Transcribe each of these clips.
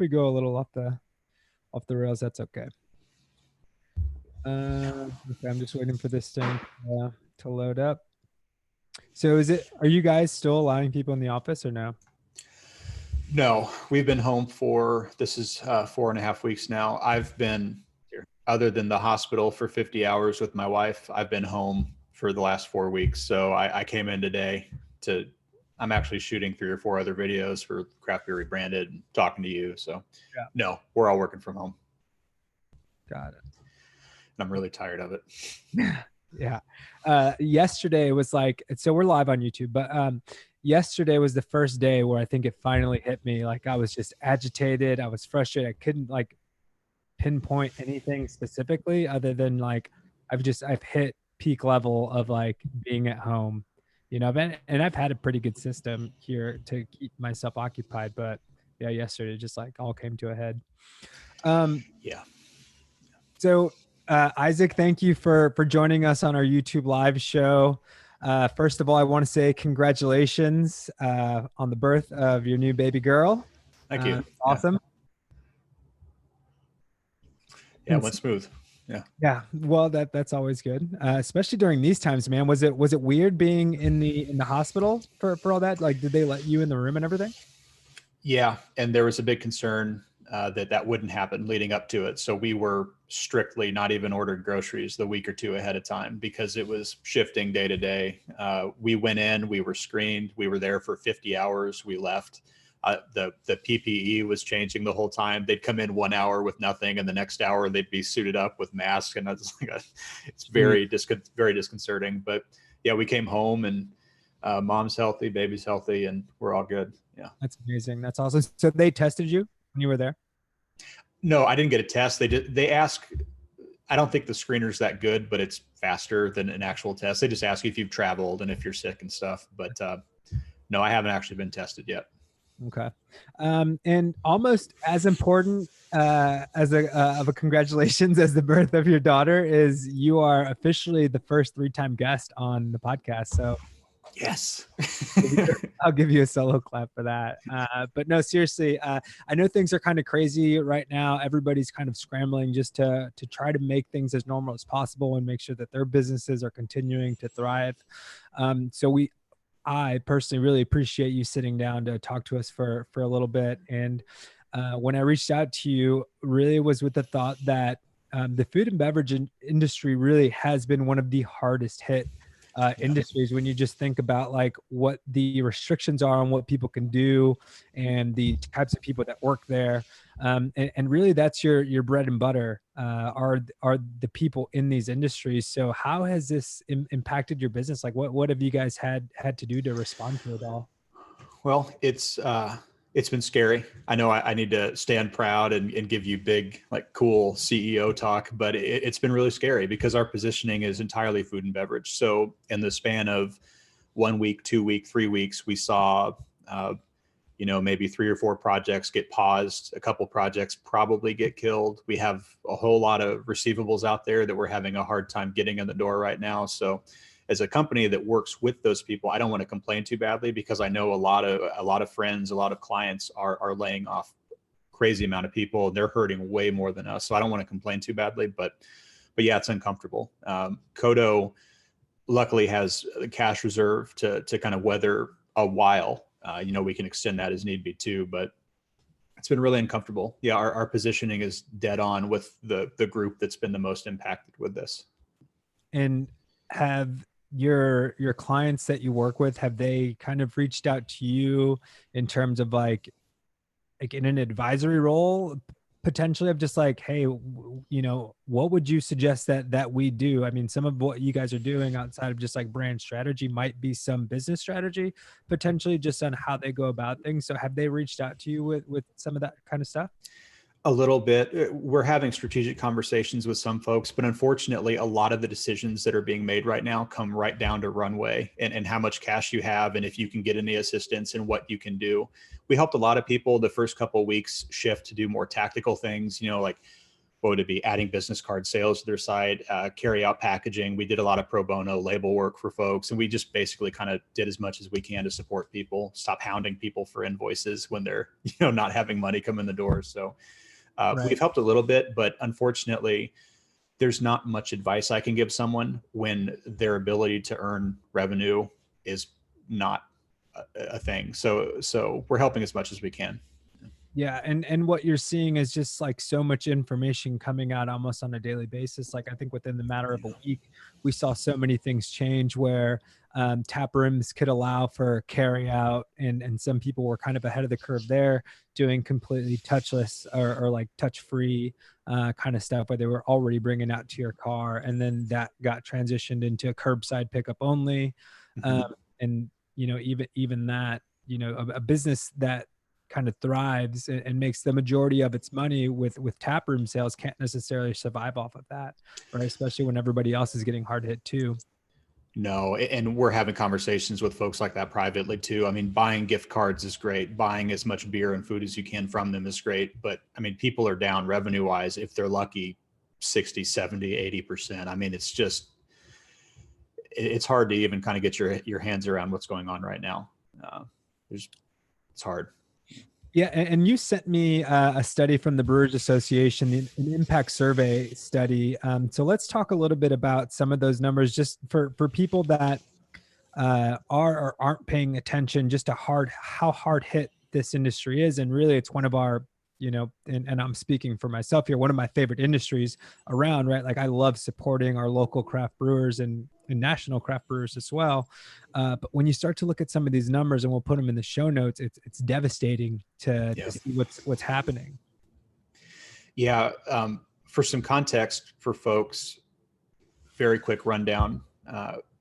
we go a little off the rails, that's okay. Okay, I'm just waiting for this thing to load up. So are you guys still allowing people in the office or no? No, we've been home this is 4.5 weeks now. I've been, other than the hospital for 50 hours with my wife, I've been home for the last 4 weeks. So I came in today I'm actually shooting 3 or 4 other videos for Craft Beer Rebranded and talking to you. So Yeah. no, we're all working from home. Got it. And I'm really tired of it. Yeah. Yesterday was like, so we're live on YouTube, but yesterday was the first day where I think it finally hit me. Like I was just agitated. I was frustrated. I couldn't like pinpoint anything specifically other than like, I've hit peak level of like being at home, and I've had a pretty good system here to keep myself occupied, but yeah, yesterday just like all came to a head. Yeah. So Isaac, thank you for joining us on our YouTube live show. First of all, I want to say congratulations on the birth of your new baby girl. Thank you. Awesome. Yeah, it went smooth. Yeah. Yeah. Well, that's always good, especially during these times, man. Was it weird being in the hospital for all that? Like, did they let you in the room and everything? Yeah, and there was a big concern that wouldn't happen leading up to it. So we were strictly not even ordered groceries the week or two ahead of time because it was shifting day to day. We went in, we were screened, we were there for 50 hours, we left. The PPE was changing the whole time. They'd come in 1 hour with nothing, and the next hour they'd be suited up with masks, and that's like it's very disconcerting. But yeah, we came home and mom's healthy, baby's healthy, and we're all good. Yeah, that's amazing. That's awesome. So they tested you when you were there? No, I didn't get a test. They ask. I don't think the screener's that good, but it's faster than an actual test. They just ask you if you've traveled and if you're sick and stuff. But no, I haven't actually been tested yet. Okay. And almost as important as a congratulations as the birth of your daughter is you are officially the first 3-time guest on the podcast. So yes, I'll give you a solo clap for that. But no, seriously, I know things are kind of crazy right now. Everybody's kind of scrambling just to try to make things as normal as possible and make sure that their businesses are continuing to thrive. I personally really appreciate you sitting down to talk to us for a little bit. And when I reached out to you, really was with the thought that the food and beverage industry really has been one of the hardest hit industries when you just think about like what the restrictions are on what people can do and the types of people that work there. And really that's your bread and butter are the people in these industries. So how has this impacted your business? Like what have you guys had to do to respond to it all? Well, it's been scary. I know I need to stand proud and give you big, like cool CEO talk, but it's been really scary because our positioning is entirely food and beverage. So in the span of 1 week, 2 week, 3 weeks, we saw, maybe 3 or 4 projects get paused. A couple projects probably get killed. We have a whole lot of receivables out there that we're having a hard time getting in the door right now. So as a company that works with those people, I don't want to complain too badly because I know a lot of friends, a lot of clients are laying off crazy amount of people. They're hurting way more than us. So I don't want to complain too badly, but yeah, it's uncomfortable. CODO luckily has a cash reserve to kind of weather a while. We can extend that as need be too, but it's been really uncomfortable. Yeah, our positioning is dead on with the group that's been the most impacted with this. And have your clients that you work with, have they kind of reached out to you in terms of like in an advisory role potentially of just like, hey, what would you suggest that we do? I mean, some of what you guys are doing outside of just like brand strategy might be some business strategy potentially just on how they go about things. So have they reached out to you with some of that kind of stuff? A little bit. We're having strategic conversations with some folks, but unfortunately, a lot of the decisions that are being made right now come right down to runway and how much cash you have and if you can get any assistance and what you can do. We helped a lot of people the first couple of weeks shift to do more tactical things, like what would it be, adding business card sales to their site, carry out packaging. We did a lot of pro bono label work for folks, and we just basically kind of did as much as we can to support people, stop hounding people for invoices when they're, not having money come in the door. So we've helped a little bit, but unfortunately, there's not much advice I can give someone when their ability to earn revenue is not a thing. So we're helping as much as we can. Yeah, and what you're seeing is just like so much information coming out almost on a daily basis. Like I think within the matter of a week, we saw so many things change where tap rooms could allow for carry out, and some people were kind of ahead of the curve there, doing completely touchless or like touch free kind of stuff where they were already bringing out to your car, and then that got transitioned into curbside pickup only, and even that, a business that kind of thrives and makes the majority of its money with tap room sales can't necessarily survive off of that, right? Especially when everybody else is getting hard hit too. No, and we're having conversations with folks like that privately too. I mean, buying gift cards is great. Buying as much beer and food as you can from them is great. But I mean, people are down revenue wise, if they're lucky, 60, 70, 80%. I mean, it's hard to even kind of get your hands around what's going on right now. It's hard. Yeah, and you sent me a study from the Brewers Association, an impact survey study. So let's talk a little bit about some of those numbers, just for people that are or aren't paying attention, just to how hard hit this industry is. And really, it's one of our, and I'm speaking for myself here, one of my favorite industries around, right? Like I love supporting our local craft brewers and national craft brewers as well. But when you start to look at some of these numbers, and we'll put them in the show notes, it's devastating to see what's happening. Yeah. For some context for folks, very quick rundown.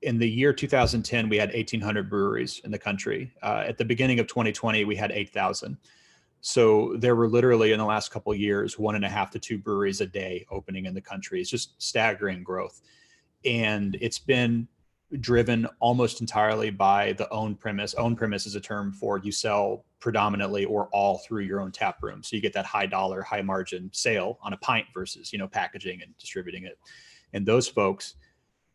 In the year 2010, we had 1,800 breweries in the country. At the beginning of 2020, we had 8,000. So there were literally in the last couple of years, 1.5 to 2 breweries a day opening in the country. It's just staggering growth. And it's been driven almost entirely by the own premise. Own premise is a term for you sell predominantly or all through your own tap room. So you get that high dollar, high margin sale on a pint versus, packaging and distributing it. And those folks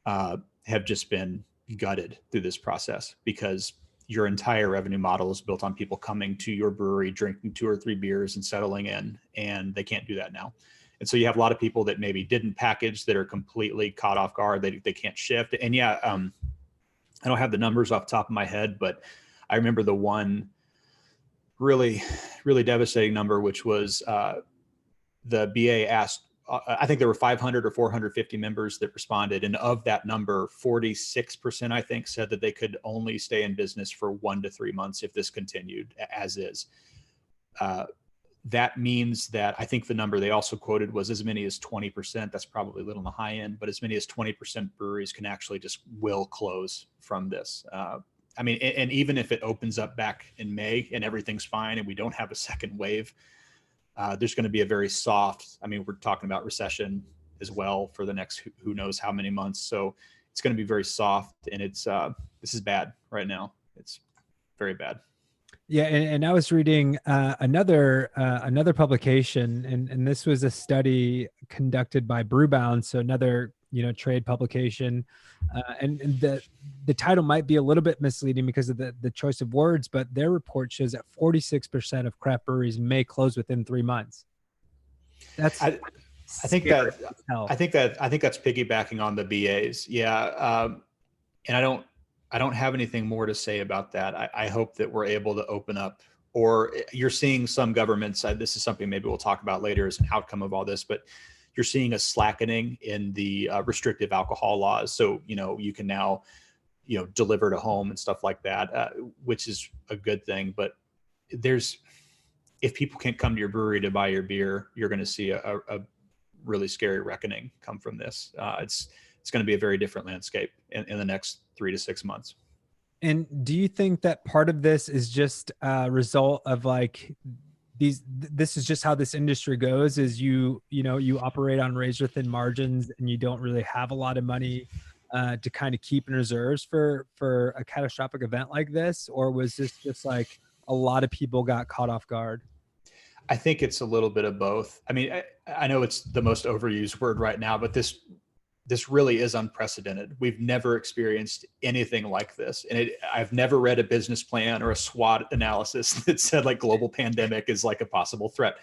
have just been gutted through this process because your entire revenue model is built on people coming to your brewery, drinking 2 or 3 beers and settling in, and they can't do that now. And so you have a lot of people that maybe didn't package that are completely caught off guard. They can't shift. And I don't have the numbers off the top of my head, but I remember the one really, really devastating number, which was the BA asked, I think there were 500 or 450 members that responded. And of that number, 46%, I think, said that they could only stay in business for 1 to 3 months if this continued as is. That means that I think the number they also quoted was as many as 20%. That's probably a little on the high end, but as many as 20% breweries can actually just will close from this. I mean, and even if it opens up back in May and everything's fine and we don't have a second wave, there's going to be a very soft, I mean, we're talking about recession as well for the next who knows how many months. So it's going to be very soft, and this is bad right now. It's very bad. Yeah, and I was reading another publication, and this was a study conducted by Brewbound, so another trade publication, and the title might be a little bit misleading because of the choice of words, but their report shows that 46% of craft breweries may close within 3 months. I think that's piggybacking on the BAs. Yeah, and I don't have anything more to say about that. I hope that we're able to open up, or you're seeing some governments, this is something maybe we'll talk about later as an outcome of all this, but you're seeing a slackening in the restrictive alcohol laws. So, you can now, deliver to home and stuff like that, which is a good thing. But if people can't come to your brewery to buy your beer, you're going to see a really scary reckoning come from this. It's going to be a very different landscape in the next 3 to 6 months. And do you think that part of this is just a result of like this is just how this industry goes, is you operate on razor thin margins and you don't really have a lot of money to kind of keep in reserves for a catastrophic event like this? Or was this just like a lot of people got caught off guard? I think it's a little bit of both. I mean, I know it's the most overused word right now, but this really is unprecedented. We've never experienced anything like this. And I've never read a business plan or a SWOT analysis that said like global pandemic is like a possible threat.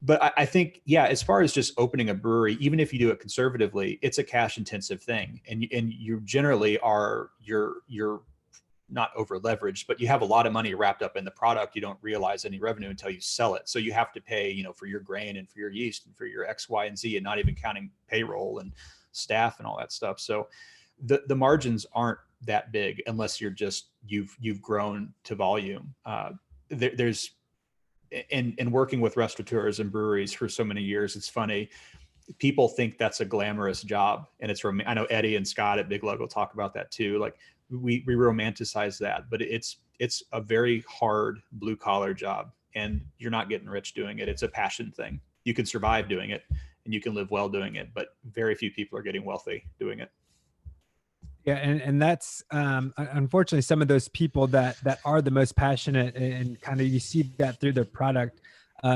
But I think, yeah, as far as just opening a brewery, even if you do it conservatively, it's a cash intensive thing. And you generally are, you're not over leveraged, but you have a lot of money wrapped up in the product. You don't realize any revenue until you sell it. So you have to pay, for your grain and for your yeast and for your X, Y, and Z, and not even counting payroll and staff and all that stuff. So the margins aren't that big unless you've grown to volume. There's in working with restaurateurs and breweries for so many years, it's funny. People think that's a glamorous job, and I know Eddie and Scott at Big Lug will talk about that too. Like we romanticize that, but it's a very hard blue collar job, and you're not getting rich doing it. It's a passion thing. You can survive doing it, and you can live well doing it, but very few people are getting wealthy doing it. Yeah, and that's unfortunately some of those people that are the most passionate, and kind of you see that through their product,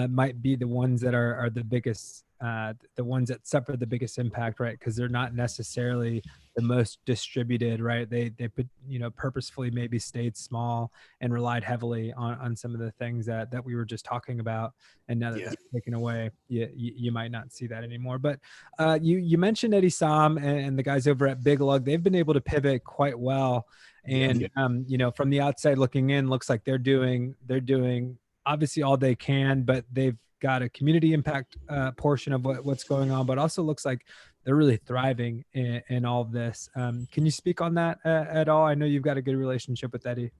might be the ones that are the biggest, the ones that suffer the biggest impact, right? Because they're not necessarily the most distributed, right? They put, purposefully maybe stayed small and relied heavily on some of the things that we were just talking about. And now that Yeah. that's taken away, you might not see that anymore. But you mentioned Eddie Sam and the guys over at Big Lug. They've been able to pivot quite well. And from the outside looking in, looks like they're doing obviously all they can, but they've got a community impact portion of what's going on, but also looks like they're really thriving in all of this. Can you speak on that at all? I know you've got a good relationship with Eddie.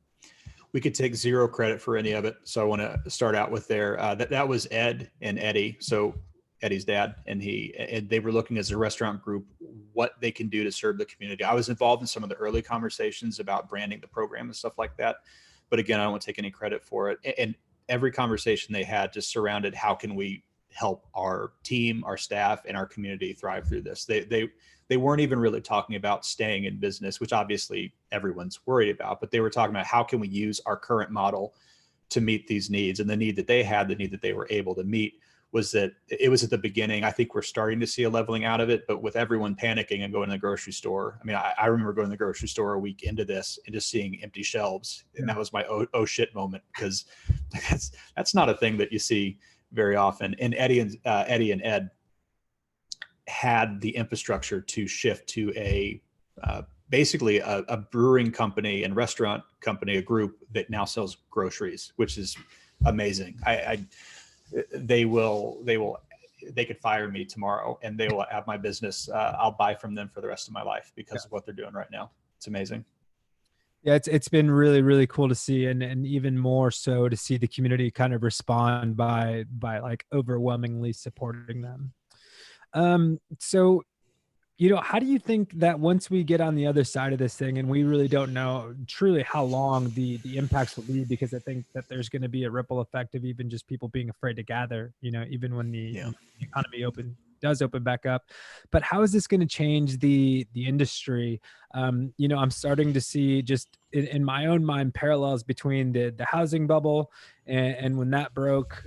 We could take zero credit for any of it. So I want to start out with that was Ed and Eddie. So Eddie's dad, and they were looking as a restaurant group, what they can do to serve the community. I was involved in some of the early conversations about branding the program and stuff like that. But again, I don't want to take any credit for it. And every conversation they had just surrounded how can we help our team, our staff, and our community thrive through this. They weren't even really talking about staying in business, which obviously everyone's worried about, but they were talking about how can we use our current model to meet these needs. And the need that they had, the need that they were able to meet, was that it was at the beginning. I think we're starting to see a leveling out of it, but with everyone panicking and going to the grocery store. I mean, I remember going to the grocery store a week into this and just seeing empty shelves. And that was my oh shit moment, because that's not a thing that you see very often. And Eddie and Ed had the infrastructure to shift to basically a brewing company and restaurant company, a group that now sells groceries, which is amazing. They could fire me tomorrow and they will have my business. I'll buy from them for the rest of my life because of what they're doing right now. It's amazing. Yeah, it's been really, really cool to see, and even more so to see the community kind of respond by like overwhelmingly supporting them. So how do you think that once we get on the other side of this thing, and we really don't know truly how long the impacts will be, because I think that there's going to be a ripple effect of even just people being afraid to gather, even when the economy does open back up. But how is this going to change the industry? I'm starting to see just in my own mind parallels between the housing bubble and when that broke.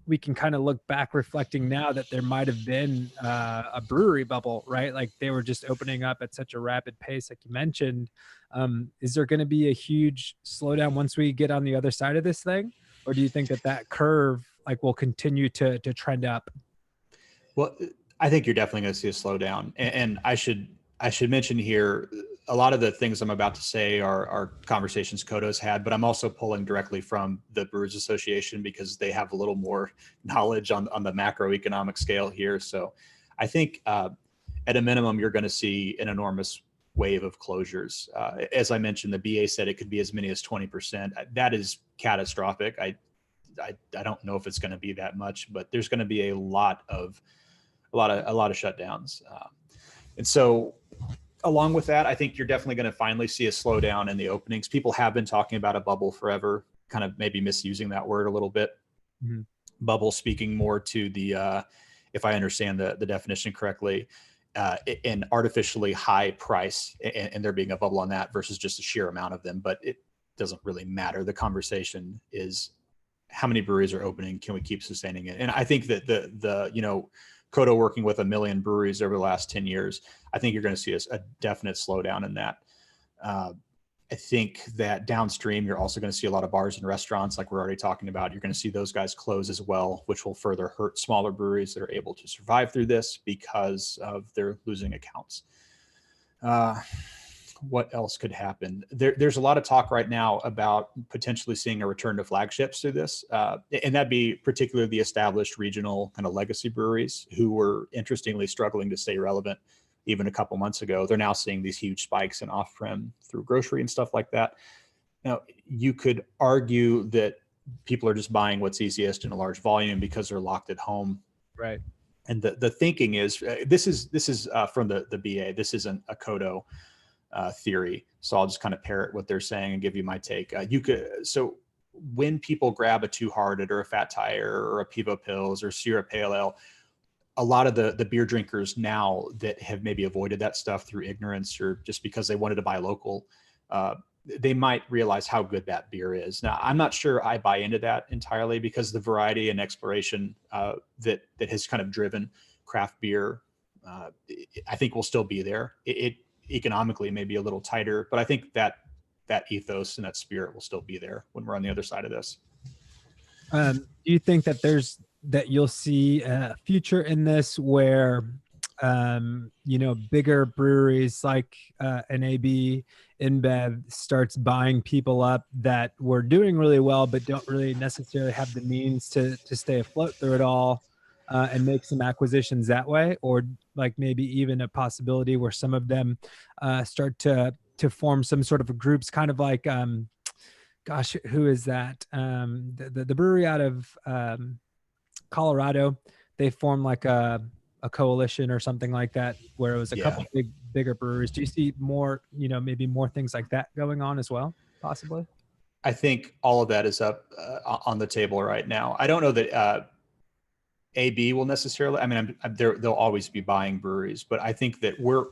We can kind of look back reflecting now that there might have been a brewery bubble, right? Like they were just opening up at such a rapid pace, like you mentioned. Is there going to be a huge slowdown once we get on the other side of this thing? Or do you think that curve like will continue to trend up? Well, I think you're definitely going to see a slowdown. And I should mention here, a lot of the things I'm about to say are conversations CODO's had, but I'm also pulling directly from the Brewers Association because they have a little more knowledge on the macroeconomic scale here. So I think at a minimum, you're going to see an enormous wave of closures. As I mentioned, the BA said it could be as many as 20%. That is catastrophic. I don't know if it's going to be that much, but there's going to be a lot of shutdowns. And so along with that, I think you're definitely going to finally see a slowdown in the openings. People have been talking about a bubble forever, kind of maybe misusing that word a little bit. Mm-hmm. Bubble speaking more to the, if I understand the definition correctly, an artificially high price and there being a bubble on that versus just a sheer amount of them. But it doesn't really matter. The conversation is how many breweries are opening? Can we keep sustaining it? And I think that CODO working with 1 million breweries over the last 10 years, I think you're going to see a definite slowdown in that. I think that downstream, you're also going to see a lot of bars and restaurants, like we're already talking about. You're going to see those guys close as well, which will further hurt smaller breweries that are able to survive through this because of their losing accounts. What else could happen? There's a lot of talk right now about potentially seeing a return to flagships through this. And that'd be particularly the established regional kind of legacy breweries who were interestingly struggling to stay relevant even a couple months ago. They're now seeing these huge spikes in off-prem through grocery and stuff like that. Now, you could argue that people are just buying what's easiest in a large volume because they're locked at home. Right. And the thinking is, this is from the BA. This isn't a CODO theory. So I'll just kind of parrot what they're saying and give you my take. So when people grab a Two Hearted or a Fat Tire or a Pivo Pills or Sierra Pale Ale, a lot of the beer drinkers now that have maybe avoided that stuff through ignorance or just because they wanted to buy local, they might realize how good that beer is. Now, I'm not sure I buy into that entirely because the variety and exploration that has kind of driven craft beer, I think will still be there. It economically may be a little tighter, but I think that ethos and that spirit will still be there when we're on the other side of this. Do you think that you'll see a future in this where, bigger breweries like an AB InBev starts buying people up that were doing really well, but don't really necessarily have the means to stay afloat through it all, and make some acquisitions that way? Or like maybe even a possibility where some of them start to form some sort of groups, kind of like, gosh, who is that? The brewery out of Colorado, they formed like a coalition or something like that, where it was a couple bigger breweries. Do you see more, maybe more things like that going on as well, possibly? I think all of that is up on the table right now. I don't know that AB will necessarily. I mean, they'll always be buying breweries, but I think that we're,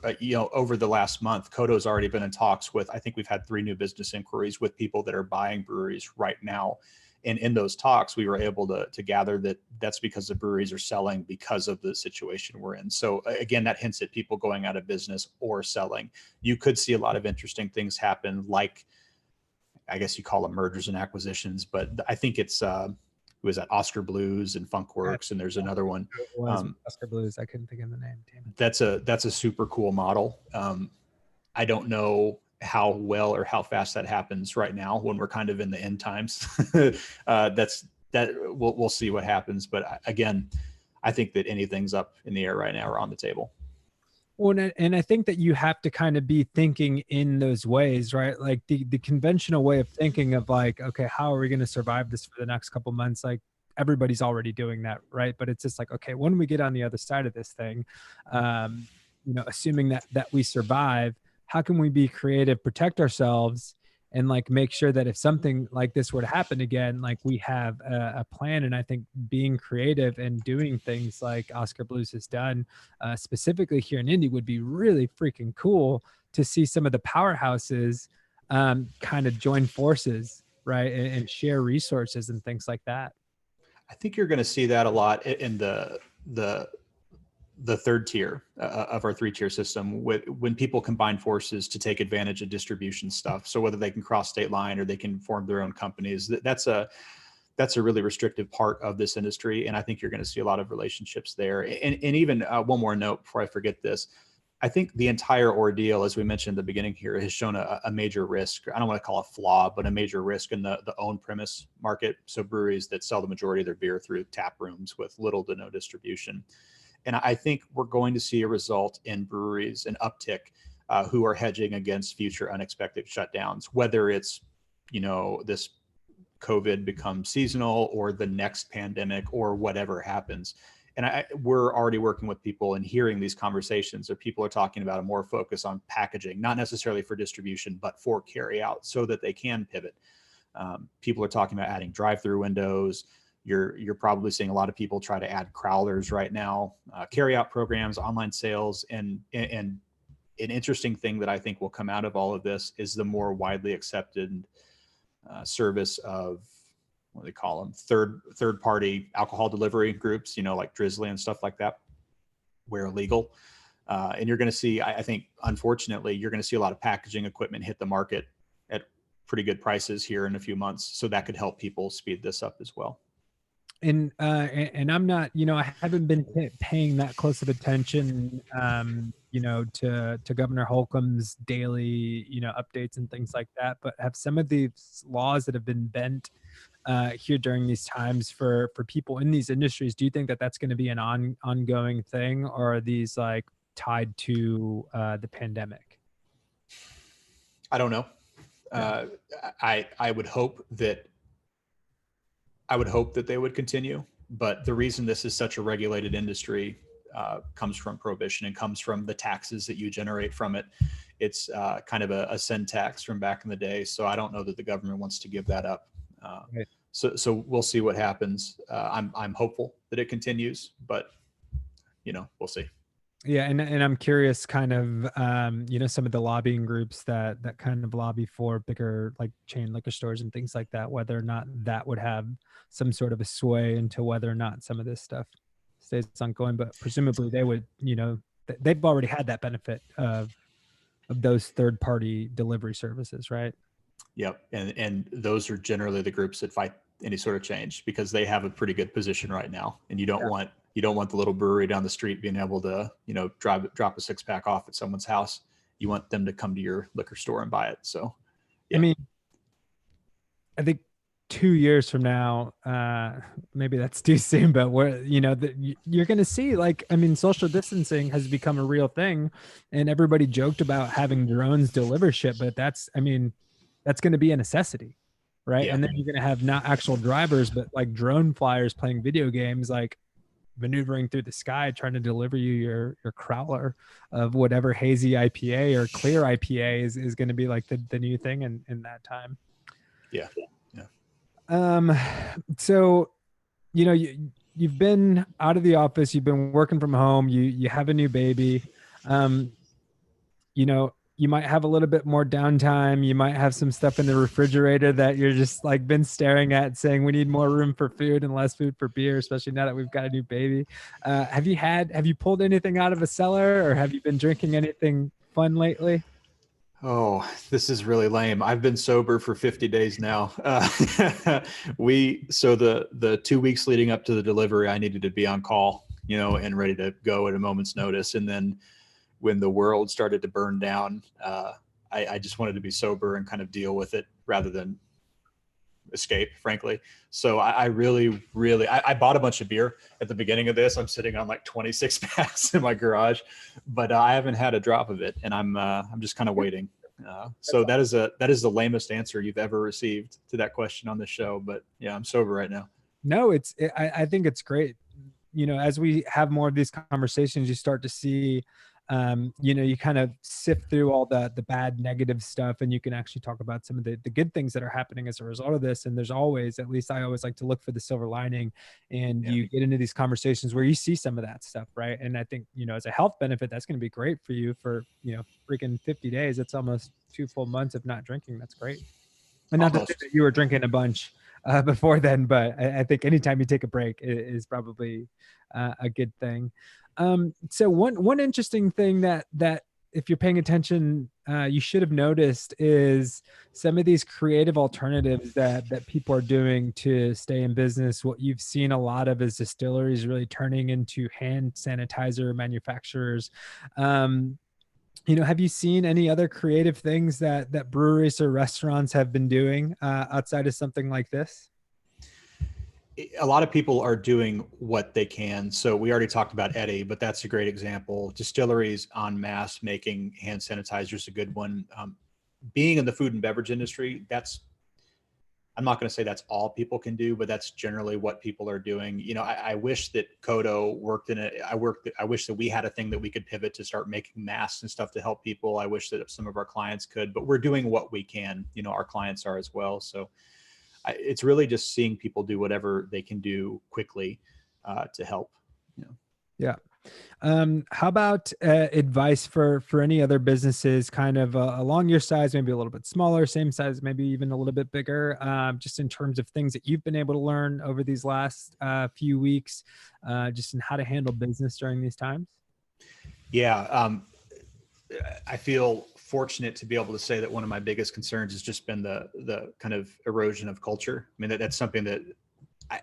over the last month, CODO's already been in talks with. I think we've had 3 new business inquiries with people that are buying breweries right now. And in those talks, we were able to gather that that's because the breweries are selling because of the situation we're in. So again, that hints at people going out of business or selling. You could see a lot of interesting things happen, like, I guess you call them mergers and acquisitions, but I think it's, who is that? Oscar Blues and Funkworks, and there's another one. It was Oscar Blues. I couldn't think of the name. Damn it. That's a super cool model. I don't know how well or how fast that happens right now when we're kind of in the end times. We'll see what happens. But again, I think that anything's up in the air right now or on the table. Well, and I think that you have to kind of be thinking in those ways, right? Like the conventional way of thinking of like, okay, how are we going to survive this for the next couple months? Like everybody's already doing that, right? But it's just like, okay, when we get on the other side of this thing, assuming that we survive, how can we be creative, protect ourselves, and like make sure that if something like this were to happen again, like we have a plan. And I think being creative and doing things like Oscar Blues has done, specifically here in Indy, would be really freaking cool to see some of the powerhouses kind of join forces, right, and share resources and things like that. I think you're going to see that a lot in the third tier of our 3-tier system, when people combine forces to take advantage of distribution stuff. So whether they can cross state line or they can form their own companies, that's a really restrictive part of this industry. And I think you're going to see a lot of relationships there. And even one more note before I forget this, I think the entire ordeal, as we mentioned at the beginning here, has shown a major risk. I don't want to call it a flaw, but a major risk in the own premise market. So breweries that sell the majority of their beer through tap rooms with little to no distribution. And I think we're going to see a result in breweries, an uptick, who are hedging against future unexpected shutdowns, whether it's, this COVID becomes seasonal or the next pandemic or whatever happens. And we're already working with people and hearing these conversations where people are talking about a more focus on packaging, not necessarily for distribution, but for carry out so that they can pivot. People are talking about adding drive-through windows. You're probably seeing a lot of people try to add crowlers right now, carry out programs, online sales, and an interesting thing that I think will come out of all of this is the more widely accepted service of what do they call them? Third party alcohol delivery groups, like Drizzly and stuff like that, where illegal. And you're going to see, I think, unfortunately, you're going to see a lot of packaging equipment hit the market at pretty good prices here in a few months. So that could help people speed this up as well. And I'm not, I haven't been paying that close of attention, to Governor Holcomb's daily, updates and things like that. But have some of these laws that have been bent here during these times for people in these industries, do you think that that's going to be an ongoing thing, or are these like tied to the pandemic? I don't know. Yeah. I would hope that they would continue, but the reason this is such a regulated industry comes from prohibition and comes from the taxes that you generate from it. It's kind of a sin tax from back in the day. So I don't know that the government wants to give that up. Right. So we'll see what happens. I'm hopeful that it continues, but we'll see. Yeah, and I'm curious, kind of, some of the lobbying groups that kind of lobby for bigger like chain liquor stores and things like that, whether or not that would have some sort of a sway into whether or not some of this stuff stays ongoing. But presumably they would, they've already had that benefit of those third party delivery services, right? Yep, and those are generally the groups that fight any sort of change because they have a pretty good position right now, and you don't want the little brewery down the street being able to drop a 6-pack off at someone's house. You want them to come to your liquor store and buy it. So yeah. I mean, I think 2 years from now, maybe that's too soon, but you're going to see, like, I mean, social distancing has become a real thing, and everybody joked about having drones deliver shit, but that's going to be a necessity, right? Yeah. And then you're going to have not actual drivers, but like drone flyers playing video games, like maneuvering through the sky, trying to deliver you your crowler of whatever hazy IPA or clear IPA is going to be like the new thing in that time. Yeah. So, you've been out of the office, you've been working from home, you have a new baby. You might have a little bit more downtime. You might have some stuff in the refrigerator that you're just like been staring at saying we need more room for food and less food for beer, especially now that we've got a new baby. Have you pulled anything out of a cellar, or have you been drinking anything fun lately? Oh, this is really lame. I've been sober for 50 days now. The 2 weeks leading up to the delivery, I needed to be on call, and ready to go at a moment's notice. And then when the world started to burn down, I just wanted to be sober and kind of deal with it rather than escape, frankly. So I really, I bought a bunch of beer at the beginning of this. I'm sitting on like 26 packs in my garage, but I haven't had a drop of it, and I'm just kind of waiting. So that is the lamest answer you've ever received to that question on the show. But yeah, I'm sober right now. No, I think it's great. As we have more of these conversations, you start to see, you kind of sift through all the bad, negative stuff, and you can actually talk about some of the good things that are happening as a result of this. And there's always, at least I always like to look for the silver lining, and you get into these conversations where you see some of that stuff, right? And I think, as a health benefit, that's going to be great for you for, freaking 50 days. It's almost 2 full months of not drinking. That's great. And not to say that you were drinking a bunch before then, but I think anytime you take a break is probably a good thing. So one interesting thing that if you're paying attention, you should have noticed is some of these creative alternatives that people are doing to stay in business. What you've seen a lot of is distilleries really turning into hand sanitizer manufacturers. Have you seen any other creative things that breweries or restaurants have been doing outside of something like this? A lot of people are doing what they can. So we already talked about Eddie, but that's a great example. Distilleries en masse making hand sanitizer is a good one. Being in the food and beverage industry, I'm not going to say that's all people can do, but that's generally what people are doing. I wish that CODO worked in it. I wish that we had a thing that we could pivot to start making masks and stuff to help people. I wish that some of our clients could, but we're doing what we can. Our clients are as well. So it's really just seeing people do whatever they can do quickly to help. Yeah. How about advice for any other businesses kind of along your size, maybe a little bit smaller, same size, maybe even a little bit bigger, just in terms of things that you've been able to learn over these last few weeks, just in how to handle business during these times? Yeah. I feel fortunate to be able to say that one of my biggest concerns has just been the kind of erosion of culture. I mean, that's something that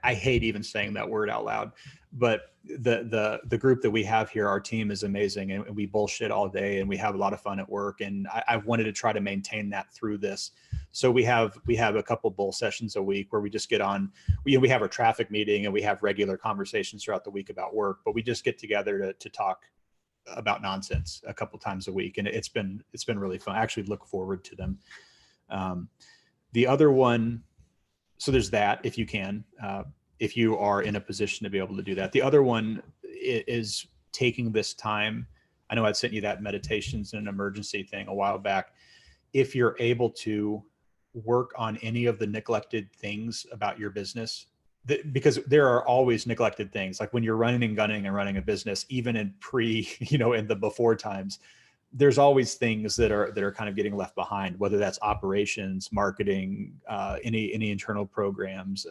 I hate even saying that word out loud, but the group that we have here, our team is amazing, and we bullshit all day and we have a lot of fun at work. And I wanted to try to maintain that through this. So we have a couple bull sessions a week where we just get on, we have our traffic meeting and we have regular conversations throughout the week about work, but we just get together to talk about nonsense a couple times a week. And it's been really fun. I actually look forward to them. The other one, so there's that, if you can, if you are in a position to be able to do that. The other one is taking this time. I know I'd sent you that meditations and an emergency thing a while back. If you're able to work on any of the neglected things about your business, because there are always neglected things, like when you're running and gunning and running a business, even in in the before times, there's always things that are kind of getting left behind, whether that's operations, marketing, any internal programs.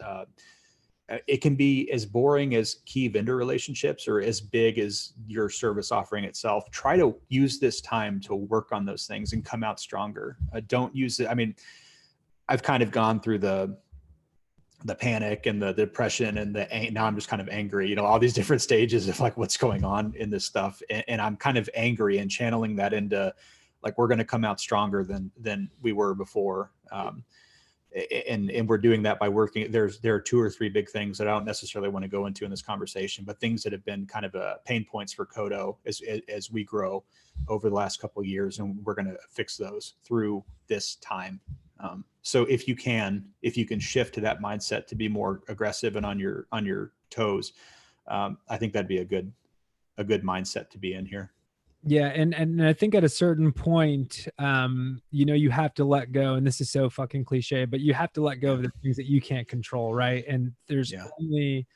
It can be as boring as key vendor relationships or as big as your service offering itself. Try to use this time to work on those things and come out stronger. Don't use it. I mean, I've kind of gone through the panic and the depression and now I'm just kind of angry, all these different stages of like what's going on in this stuff. And I'm kind of angry and channeling that into like, we're going to come out stronger than we were before. And we're doing that by working. There are 2 or 3 big things that I don't necessarily want to go into in this conversation, but things that have been kind of pain points for CODO as we grow over the last couple of years. And we're going to fix those through this time. So if you can shift to that mindset to be more aggressive and on your toes, I think that'd be a good mindset to be in here. Yeah. And I think at a certain point, you have to let go, and this is so fucking cliche, but you have to let go of the things that you can't control. Right. And there's only,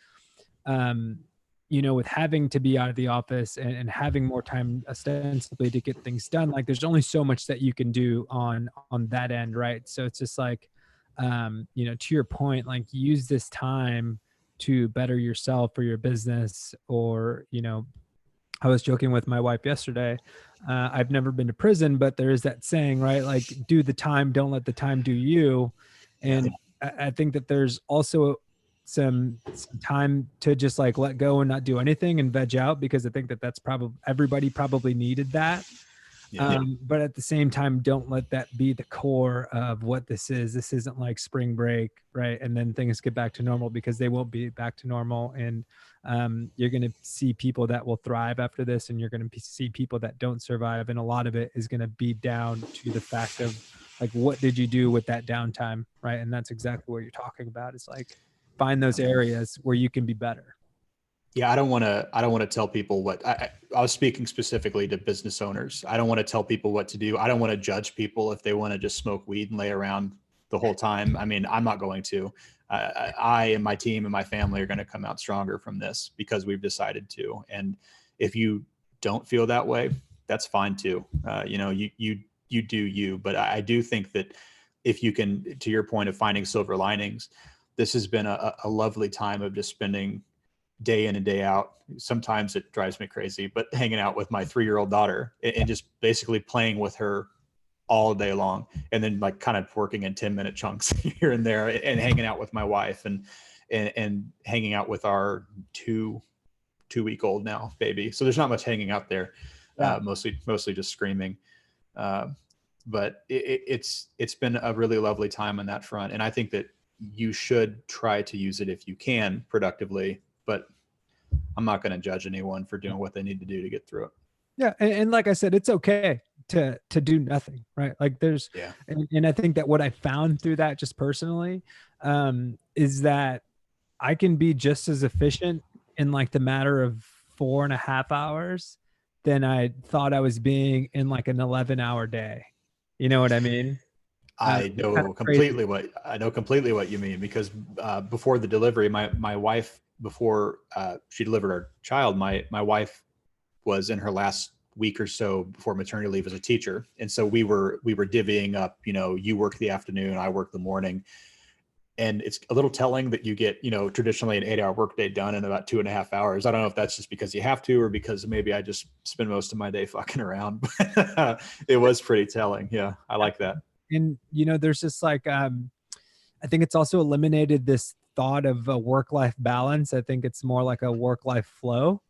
with having to be out of the office and having more time ostensibly to get things done, like there's only so much that you can do on that end. Right. So it's just like, to your point, like use this time to better yourself or your business, or, I was joking with my wife yesterday. I've never been to prison, but there is that saying, right? Like, do the time, don't let the time do you. And I think that there's also some time to just like let go and not do anything and veg out, because I think that that's probably, everybody probably needed that. But at the same time, don't let that be the core of what this is. This isn't like spring break, right? And then things get back to normal, because they won't be back to normal. And you're going to see people that will thrive after this, and you're going to see people that don't survive. And a lot of it is going to be down to the fact of like, what did you do with that downtime, right? And that's exactly what you're talking about. It's like, find those areas where you can be better. Yeah, I don't want to tell people what I was speaking specifically to business owners. I don't want to tell people what to do. I don't want to judge people if they want to just smoke weed and lay around the whole time. I mean, I'm not going to. I and my team and my family are going to come out stronger from this because we've decided to. And if you don't feel that way, that's fine too. You do you. But I do think that if you can, to your point of finding silver linings, this has been a lovely time of just spending day in and day out. Sometimes it drives me crazy, but hanging out with my 3-year-old daughter and just basically playing with her all day long. And then like kind of working in 10-minute chunks here and there, and hanging out with my wife and hanging out with our 2-week-old now baby. So there's not much hanging out there. Mostly just screaming. But it's been a really lovely time on that front. And I think that you should try to use it if you can productively, but I'm not going to judge anyone for doing what they need to do to get through it. Yeah. And like I said, it's okay to do nothing, right? Like there's, and I think that what I found through that just personally, is that I can be just as efficient in like the matter of 4.5 hours than I thought I was being in like an 11-hour day. You know what I mean? I know completely what you mean, because before the delivery, my wife, before she delivered our child, my wife was in her last week or so before maternity leave as a teacher. And so we were divvying up, you work the afternoon, I work the morning. And it's a little telling that you get, traditionally an 8-hour workday done in about 2.5 hours. I don't know if that's just because you have to, or because maybe I just spend most of my day fucking around, but it was pretty telling. Yeah. I like that. And, there's just like, I think it's also eliminated this thought of a work-life balance. I think it's more like a work-life flow,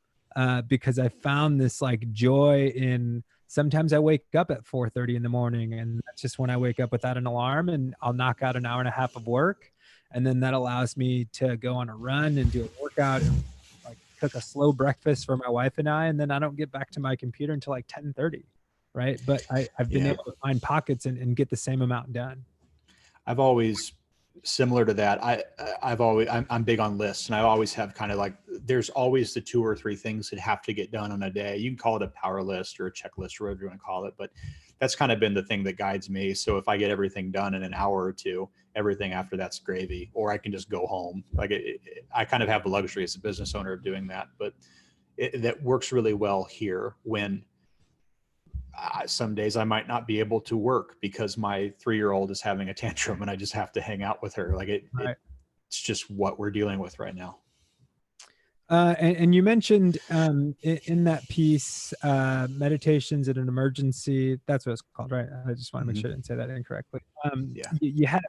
because I found this like joy in, sometimes I wake up at 4:30 in the morning, and that's just when I wake up without an alarm, and I'll knock out an hour and a half of work. And then that allows me to go on a run and do a workout and like cook a slow breakfast for my wife and I. And then I don't get back to my computer until like 10:30. Right. But I've been Yeah. able to find pockets and get the same amount done. I've always, similar to that, I'm big on lists, and I always have kind of like, there's always the 2 or 3 things that have to get done on a day. You can call it a power list or a checklist or whatever you want to call it, but that's kind of been the thing that guides me. So if I get everything done in an hour or two, everything after that's gravy, or I can just go home. Like I kind of have the luxury as a business owner of doing that, but that works really well here when some days I might not be able to work because my 3-year-old is having a tantrum and I just have to hang out with her. Like it's just what we're dealing with right now. And you mentioned in that piece, meditations in an emergency. That's what it's called, right? I just want to make sure I didn't say that incorrectly. Yeah. You had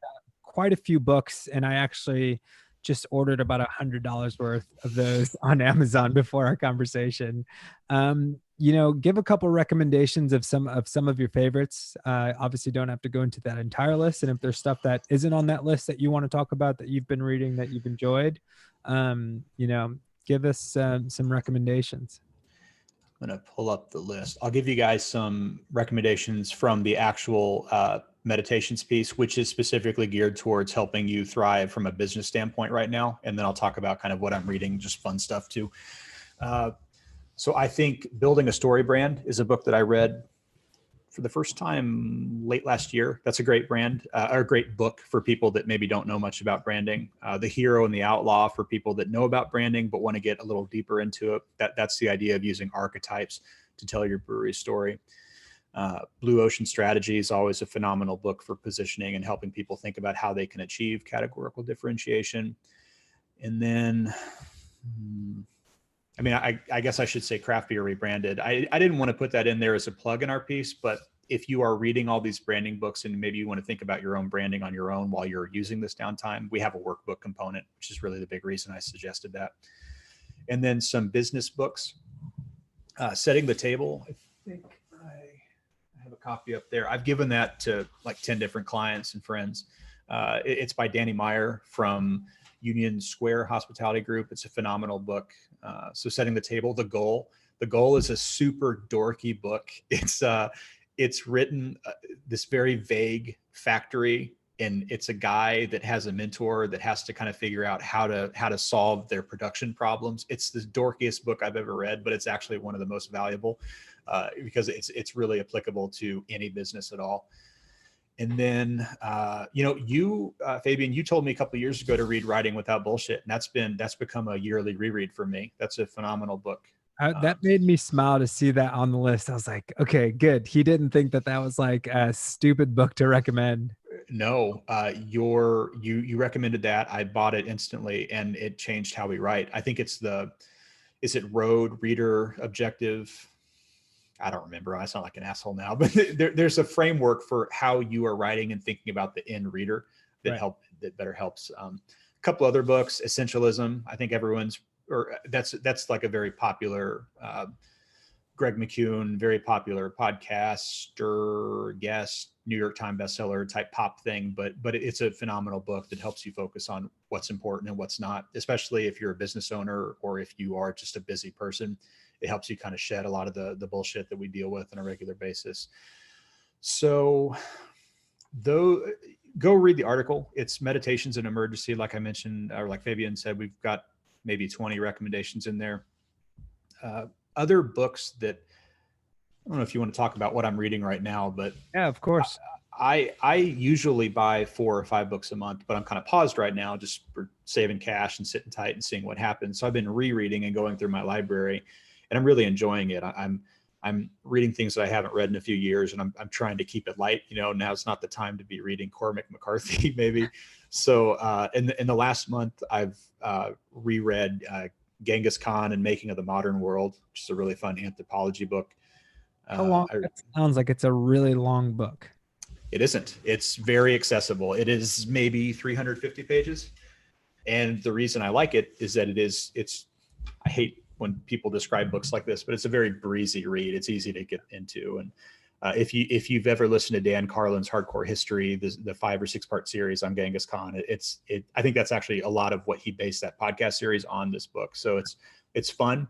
quite a few books, and I actually just ordered about $100 worth of those on Amazon before our conversation. Give a couple recommendations of some of your favorites. Obviously don't have to go into that entire list. And if there's stuff that isn't on that list that you want to talk about that you've been reading that you've enjoyed, give us some recommendations. I'm going to pull up the list. I'll give you guys some recommendations from the actual meditations piece, which is specifically geared towards helping you thrive from a business standpoint right now. And then I'll talk about kind of what I'm reading, just fun stuff too. So I think Building a Story Brand is a book that I read for the first time late last year. That's a great brand, or a great book for people that maybe don't know much about branding. The Hero and the Outlaw for people that know about branding but want to get a little deeper into it. That's the idea of using archetypes to tell your brewery story. Blue Ocean Strategy is always a phenomenal book for positioning and helping people think about how they can achieve categorical differentiation. And then, I guess I should say Craft Beer Rebranded. I didn't want to put that in there as a plug in our piece, but if you are reading all these branding books and maybe you want to think about your own branding on your own while you're using this downtime, we have a workbook component, which is really the big reason I suggested that. And then some business books. Setting the Table. I think I have a copy up there. I've given that to like 10 different clients and friends. It's by Danny Meyer from Union Square Hospitality Group. It's a phenomenal book. So Setting the Table, The Goal is a super dorky book. It's written this very vague factory, and it's a guy that has a mentor that has to kind of figure out how to solve their production problems. It's the dorkiest book I've ever read, but it's actually one of the most valuable because it's really applicable to any business at all. And then, Fabian, you told me a couple of years ago to read Writing Without Bullshit, and that's become a yearly reread for me. That's a phenomenal book. That made me smile to see that on the list. I was like, okay, good. He didn't think that was like a stupid book to recommend. No, you recommended that. I bought it instantly, and it changed how we write. I think is it Road, Reader, Objective? I don't remember. I sound like an asshole now, but there's a framework for how you are writing and thinking about the end reader that better helps. A couple other books, Essentialism. I think that's like a very popular, Greg McKeown, very popular podcaster, guest, New York Times bestseller type pop thing, but it's a phenomenal book that helps you focus on what's important and what's not, especially if you're a business owner or if you are just a busy person. It helps you kind of shed a lot of the bullshit that we deal with on a regular basis. So go read the article. It's Meditations in Emergency. Like I mentioned, or like Fabian said, we've got maybe 20 recommendations in there. Other books that, I don't know if you want to talk about what I'm reading right now, but yeah, of course. I usually buy 4 or 5 books a month, but I'm kind of paused right now just for saving cash and sitting tight and seeing what happens. So I've been rereading and going through my library. and I'm really enjoying it. I'm reading things that I haven't read in a few years, and I'm trying to keep it light. Now's not the time to be reading Cormac McCarthy, maybe. So in the last month, I've reread Genghis Khan and Making of the Modern World, which is a really fun anthropology book. How long? That sounds like it's a really long book. It isn't. It's very accessible. It is maybe 350 pages. And the reason I like it is that I hate when people describe books like this, but it's a very breezy read. It's easy to get into. And if you've ever listened to Dan Carlin's Hardcore History, the 5 or 6 part series on Genghis Khan, I think that's actually a lot of what he based that podcast series on, this book. So it's fun.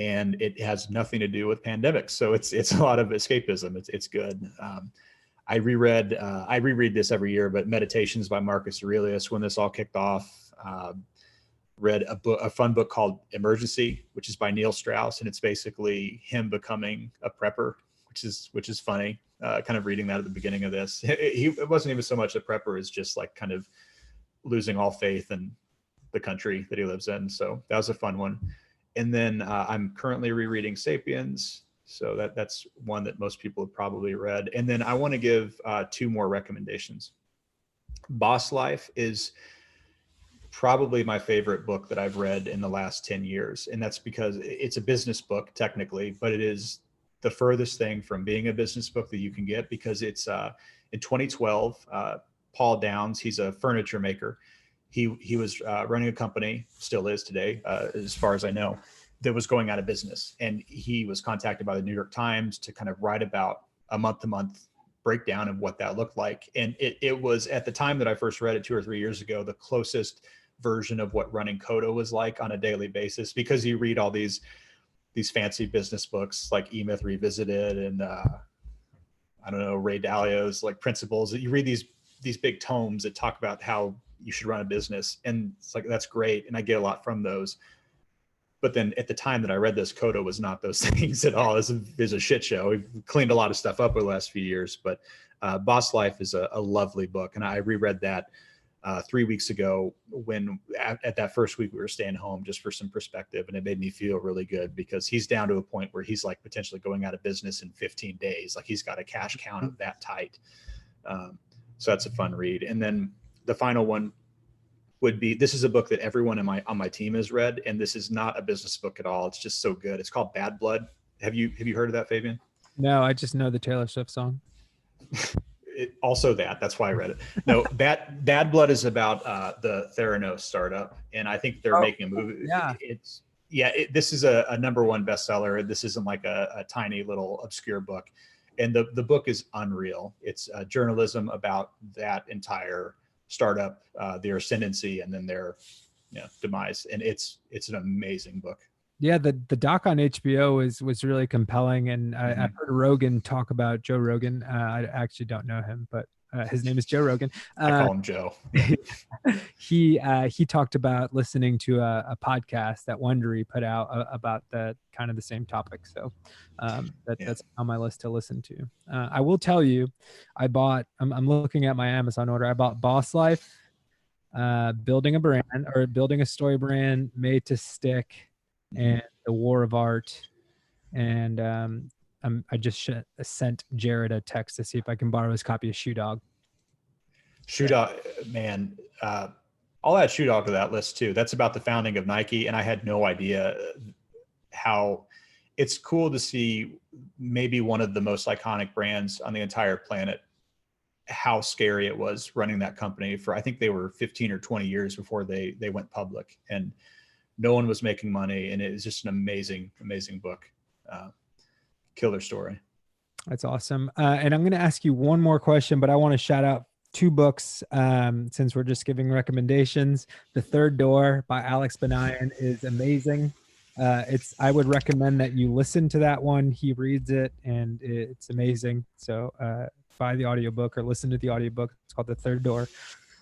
And it has nothing to do with pandemics. So it's a lot of escapism. It's good. I reread this every year, but Meditations by Marcus Aurelius, when this all kicked off. Read a fun book called Emergency, which is by Neil Strauss, and it's basically him becoming a prepper, which is funny. Kind of reading that at the beginning of this. It wasn't even so much a prepper as just like kind of losing all faith in the country that he lives in. So that was a fun one. And then I'm currently rereading Sapiens. So that's one that most people have probably read. And then I want to give 2 more recommendations. Boss Life is probably my favorite book that I've read in the last 10 years. And that's because it's a business book technically, but it is the furthest thing from being a business book that you can get, because it's in 2012, Paul Downs, he's a furniture maker. He was running a company, still is today, as far as I know, that was going out of business. And he was contacted by the New York Times to kind of write about a month-to-month breakdown of what that looked like. And it was, at the time that I first read it 2 or 3 years ago, the closest version of what running CODO was like on a daily basis, because you read all these fancy business books like E-Myth Revisited and I don't know, Ray Dalio's like Principles. You read these big tomes that talk about how you should run a business, and it's like, that's great, and I get a lot from those. But then at the time that I read this, CODO was not those things at all. It's a shit show. We've cleaned a lot of stuff up over the last few years, but Boss Life is a lovely book. And I reread that 3 weeks ago when at that first week we were staying home, just for some perspective. And it made me feel really good, because he's down to a point where he's like potentially going out of business in 15 days. Like, he's got a cash count of that tight. So that's a fun read. And then the final one would be, this is a book that everyone on my team has read, and this is not a business book at all. It's just so good. It's called Bad Blood. Have you heard of that, Fabian? No, I just know the Taylor Swift song. That's why I read it. No, Bad Blood is about the Theranos startup, and I think they're making a movie. Yeah, this is a #1 bestseller. This isn't like a tiny little obscure book, and the book is unreal. It's journalism about that entire startup, their ascendancy, and then their demise, and it's an amazing book. Yeah, the doc on HBO was really compelling, and I've heard Rogan talk about Joe Rogan. I actually don't know him, but his name is Joe Rogan. I call him Joe. He talked about listening to a podcast that Wondery put out about the kind of the same topic. So that's on my list to listen to. I will tell you, I'm looking at my Amazon order. I bought Boss Life, building a brand, or building a story brand made to stick, and The War of Art. And I just sent Jared a text to see if I can borrow his copy of Shoe Dog. Shoe Dog, man. I'll add Shoe Dog to that list too. That's about the founding of Nike, and I had no idea how it's cool to see maybe one of the most iconic brands on the entire planet, how scary it was running that company for, I think they were 15 or 20 years before they went public, and no one was making money. And it was just an amazing, amazing book. Killer story. That's awesome. And I'm going to ask you one more question, but I want to shout out 2 books since we're just giving recommendations. The Third Door by Alex Benayan is amazing. I would recommend that you listen to that one. He reads it and it's amazing. So buy the audiobook or listen to the audiobook. It's called The Third Door.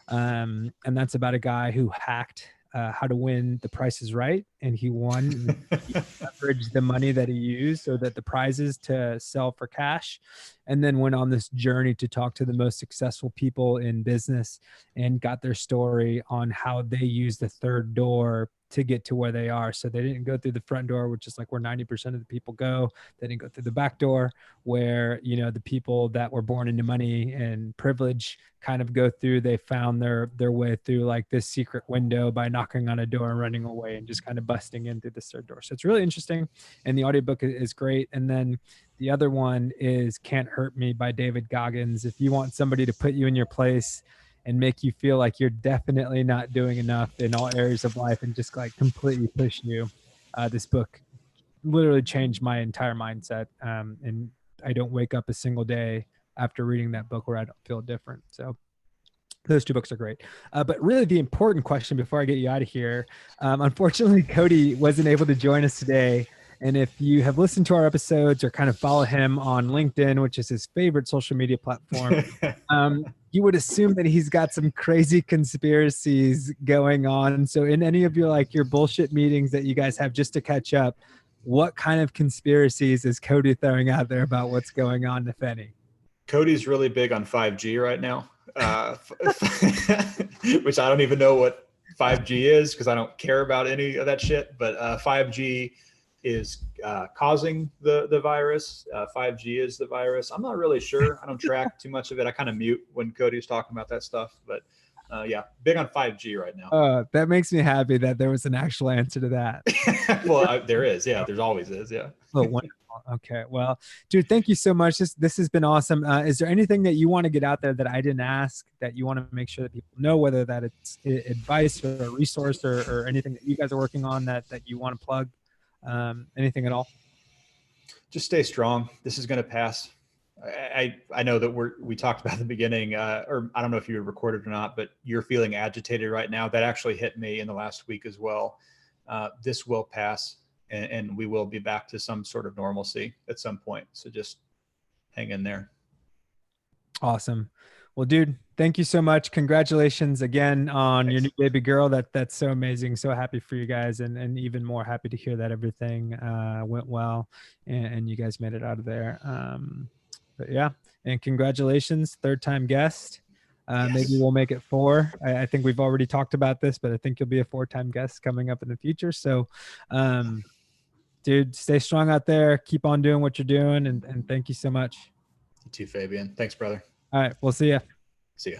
And that's about a guy who hacked how to win The Price is Right, and he won. He leveraged the money that he used so that the prizes to sell for cash, and then went on this journey to talk to the most successful people in business and got their story on how they use the third door to get to where they are. So they didn't go through the front door, which is like where 90% of the people go. They didn't go through the back door where, you know, the people that were born into money and privilege kind of go through. They found their way through like this secret window by knocking on a door and running away and just kind of busting in through this third door. So it's really interesting. And the audiobook is great. And then the other one is Can't Hurt Me by David Goggins. If you want somebody to put you in your place and make you feel like you're definitely not doing enough in all areas of life and just like completely push you, this book literally changed my entire mindset. And I don't wake up a single day after reading that book where I don't feel different. So those two books are great. But really the important question before I get you out of here, unfortunately, Cody wasn't able to join us today. And if you have listened to our episodes or kind of follow him on LinkedIn, which is his favorite social media platform, you would assume that he's got some crazy conspiracies going on. So in any of your like your bullshit meetings that you guys have just to catch up, what kind of conspiracies is Cody throwing out there about what's going on, if any? Cody's really big on 5G right now, which I don't even know what 5G is because I don't care about any of that shit. But 5G is causing the virus. 5G is the virus. I'm not really sure. I don't track too much of it. I kind of mute when Cody's talking about that stuff. But yeah, big on 5G right now. That makes me happy that there was an actual answer to that. Well, there is. Yeah, there's always is. Yeah. Oh, wonderful. Okay. Well, dude, thank you so much. This has been awesome. Is there anything that you want to get out there that I didn't ask that you want to make sure that people know, whether that it's advice or a resource or anything that you guys are working on that you want to plug? Anything at all? Just stay strong. This is going to pass. I know that we talked about at the beginning, or I don't know if you recorded or not, but you're feeling agitated right now. That actually hit me in the last week as well. This will pass, and we will be back to some sort of normalcy at some point. So just hang in there. Awesome. Well, dude, thank you so much. Congratulations again on your new baby girl. That's so amazing. So happy for you guys, and even more happy to hear that everything went well and you guys made it out of there. But yeah, and congratulations, third time guest. Yes. Maybe we'll make it 4. I think we've already talked about this, but I think you'll be a 4-time guest coming up in the future. So, dude, stay strong out there. Keep on doing what you're doing, and thank you so much. You too, Fabian. Thanks, brother. All right, we'll see ya. See ya.